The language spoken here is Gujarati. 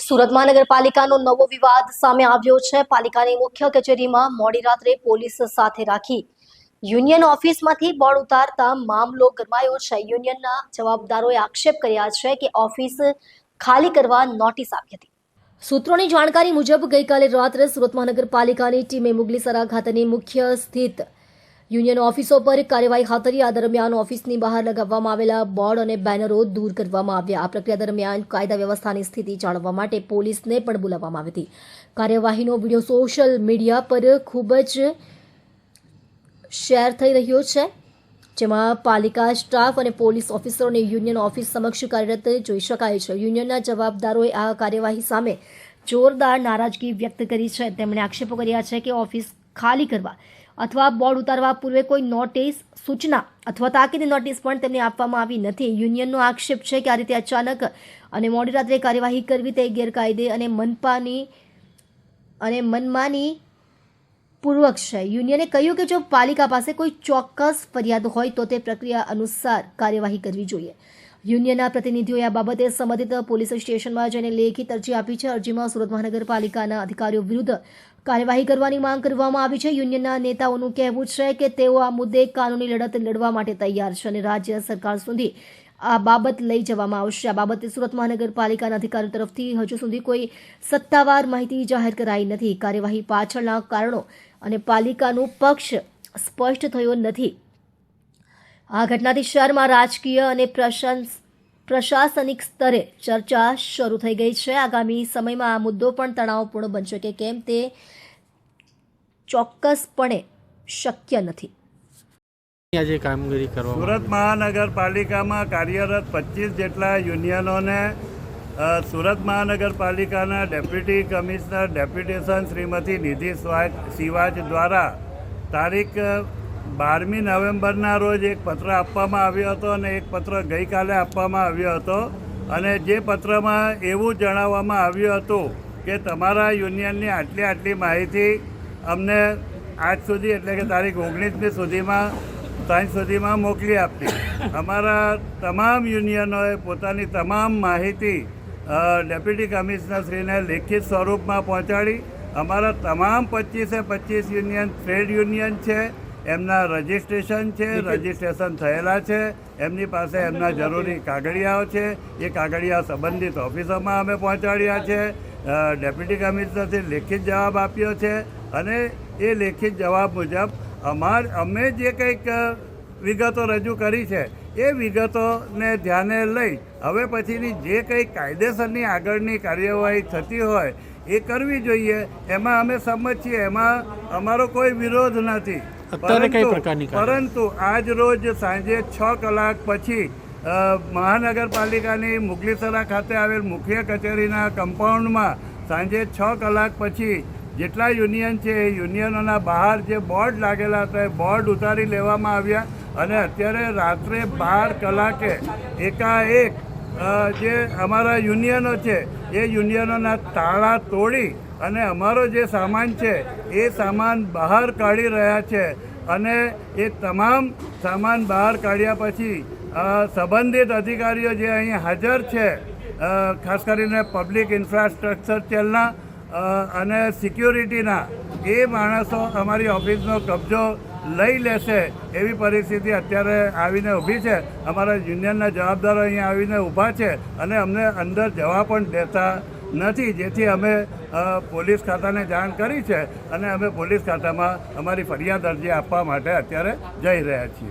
સુરત મહાનગરપાલિકાનો નવો વિવાદ સામે આવ્યો છે। પાલિકાની મુખ્ય કચેરીમાં મોડી રાત્રે પોલીસ સાથે રાખી યુનિયન ઓફિસમાંથી બોર્ડ ઉતારતા મામલો ગરમાયો છે। યુનિયનના જવાબદારોએ આક્ષેપ કર્યા છે કે ઓફિસ ખાલી કરવા નોટિસ આપી હતી। સૂત્રોની જાણકારી મુજબ ગઈકાલે રાત્રે સુરત મહાનગરપાલિકાની ટીમે મુગલીસરા ખાતેની મુખ્ય સ્થિત યુનિયન ઓફિસો પર કાર્યવાહી હાથ ધરી। આ દરમિયાન ઓફિસની બહાર લગાવવામાં આવેલા બોર્ડ અને બેનરો દૂર કરવામાં આવ્યા। આ પ્રક્રિયા દરમિયાન કાયદા વ્યવસ્થાની સ્થિતિ જાણવા માટે પોલીસને પણ બોલાવવામાં આવી હતી। કાર્યવાહીનો વિડીયો સોશિયલ મીડિયા પર ખૂબ જ શેર થઈ રહ્યો છે, જેમાં પાલિકા સ્ટાફ અને પોલીસ ઓફિસરોને યુનિયન ઓફિસ સમક્ષ કાર્યરત જોઈ શકાય છે। યુનિયનના જવાબદારોએ આ કાર્યવાહી સામે જોરદાર નારાજગી વ્યક્ત કરી છે। તેમણે આક્ષેપો કર્યા છે કે ઓફિસ ખાલી કરવા અથવા બોર્ડ ઉતારવા પૂર્વે કોઈ નોટિસ, સૂચના અથવા તાકીદની નોટિસ પણ તેમને આપવામાં આવી નથી। યુનિયનનો આક્ષેપ છે કે આ રીતે અચાનક અને મોડી રાત્રે કાર્યવાહી કરવી તે ગેરકાયદે અને મનમાની પૂર્વક છે। યુનિયને કહ્યું કે જો પાલિકા પાસે કોઈ ચોક્કસ ફરિયાદ હોય તો તે પ્રક્રિયા અનુસાર કાર્યવાહી કરવી જોઈએ। યુનિયનના પ્રતિનિધિઓએ આ બાબતે સંબંધિત પોલીસ સ્ટેશનમાં જઈને લેખિત અરજી આપી છે। અરજીમાં સુરત મહાનગરપાલિકાના અધિકારીઓ વિરુદ્ધ કાર્યવાહી કરવાની માંગ કરવામાં આવી છે। યુનિયનના નેતાઓનું કહેવું છે કે તેઓ આ મુદ્દે કાનૂની લડત લડવા માટે તૈયાર છે અને રાજ્ય સરકાર સુધી આ બાબત લઈ જવામાં આવશે। આ બાબતે સુરત મહાનગરપાલિકાના અધિકારીઓ તરફથી હજુ સુધી કોઈ સત્તાવાર માહિતી જાહેર કરાઈ નથી। કાર્યવાહી પાછળના કારણો અને પાલિકાનું પક્ષ સ્પષ્ટ થયો નથી। આ ઘટનાથી શહેરમાં રાજકીય અને પ્રશાસનિક સ્તરે ચર્ચા શરૂ થઈ ગઈ છે। આગામી સમયમાં આ મુદ્દો પણ તણાવપૂર્ણ બનશે કે કેમ તે ચોક્કસપણે શક્ય નથી। આજે કામગીરી કરવા સુરત મહાનગરપાલિકામાં કાર્યરત 25 જેટલા યુનિયનોને સુરત મહાનગરપાલિકાના ડેપ્યુટી કમિશનર ડેપ્યુટેશન શ્રીમતી નિધિ સિવાચ દ્વારા તારીખ 12મી નવેમ્બરના રોજ એક પત્ર આપવામાં આવ્યો હતો અને એક પત્ર ગઈકાલે આપવામાં આવ્યો હતો અને જે પત્રમાં એવું જણાવવામાં આવ્યું હતું કે તમારા યુનિયનની આટલી માહિતી અમને આજ સુધી એટલે કે તારીખ 19મી સુધીમાં મોકલી આપી। અમારા તમામ યુનિયનોએ પોતાની તમામ માહિતી ડેપ્યુટી કમિશનરશ્રીને લેખિત સ્વરૂપમાં પહોંચાડી। અમારા તમામ 25 યુનિયન ટ્રેડ યુનિયન છે, એમના રજિસ્ટ્રેશન છે, રજિસ્ટ્રેશન થયેલા છે, એમની પાસે એમના જરૂરી કાગળિયાઓ છે, એ કાગળિયા સંબંધિત ઓફિસોમાં અમે પહોંચાડ્યા છે। ડેપ્યુટી કમિશનરથી લેખિત જવાબ આપ્યો છે અને એ લેખિત જવાબ મુજબ અમે જે કંઈક વિગતો રજૂ કરી છે એ વિગતોને ધ્યાને લઈ હવે પછીની જે કંઈ કાયદેસરની આગળની કાર્યવાહી થતી હોય એ કરવી જોઈએ, એમાં અમે સંમત છીએ, એમાં અમારો કોઈ વિરોધ નથી। પરંતુ આજ રોજ સાંજે 6 કલાક પછી મહાનગરપાલિકાની મુગલીસરા ખાતે આવેલ મુખ્ય કચેરીના કમ્પાઉન્ડમાં સાંજે 6 કલાક પછી જેટલા યુનિયન છે એ યુનિયનોના બહાર જે બોર્ડ લાગેલા હતા એ બોર્ડ ઉતારી લેવામાં આવ્યા અને અત્યારે રાત્રે 12 કલાકે એકાએક જે અમારા યુનિયનો છે એ યુનિયનોના તાળા તોડી અને અમારો જે સામાન છે એ સામાન બહાર કાઢી રહ્યા છે અને એ તમામ સામાન બહાર કાઢ્યા પછી સંબંધિત અધિકારીઓ જે અહીં હાજર છે, ખાસ કરીને પબ્લિક ઇન્ફ્રાસ્ટ્રક્ચર સેલના અને સિક્યુરિટીના, એ માણસો અમારી ઓફિસનો કબજો લઈ લેશે એવી પરિસ્થિતિ અત્યારે આવીને ઊભી છે। અમારા યુનિયનના જવાબદારો અહીંયા આવીને ઊભા છે અને અમને અંદર જવા પણ દેતા નથી, જેથી અમે પોલીસ ખાતાને જાણ કરી છે અને અમે પોલીસ ખાતામાં અમારી ફરિયાદ અરજી આપવા માટે અત્યારે જઈ રહ્યા છીએ।